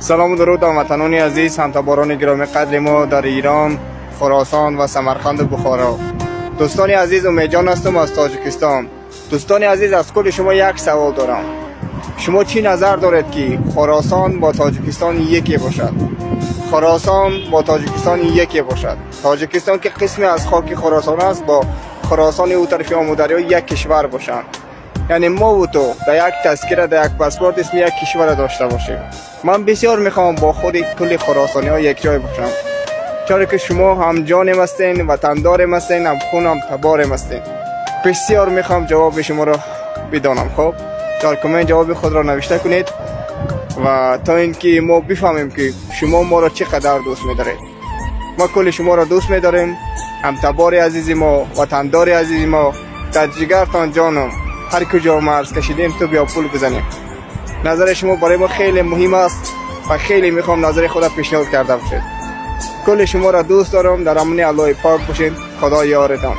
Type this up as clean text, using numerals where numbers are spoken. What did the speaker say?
سلام و درود هموطنان عزیز، همتاباران گرامی قدر ما در ایران، خراسان و سمرقند و بخارا. دوستان عزیز، امیدجان هستم از تاجیکستان. دوستان عزیز، از کل شما یک سوال دارم. شما چی نظر دارید که خراسان با تاجیکستان یکی باشد؟ خراسان با تاجیکستان یکی باشد. تاجیکستان که قسمی از خاک خراسان است، با خراسان او طرف آمودریا یک کشور باشند. یعنی ما و تو در یک تذکره، در یک پاسپورت اسم یک کشور داشته باشیم. من بسیار میخوام با خود کل خراسانی ها یک جای باشم، چرا که شما هم جانم هستین، وطندارم هستین، هم خونم تبارم هستین. بسیار میخوام جواب شما را بدانم. خب در کامنت جواب خود را نوشته کنید و تا اینکه ما بفهمیم که شما ما را چقدر دوست میدارید. ما کل شما را دوست میداریم، هم تبار عزیز ما، وطندار عزیز ما، در جگرتان جانم. هر کجا مرز کشیدیم تو بیا پول بزنیم. نظر شما برای ما خیلی مهم است و خیلی میخوام نظر خود پیشنهاد کرده باشید. کل شما را دوست دارم. در امان الله پاک باشین. خدا یارتان.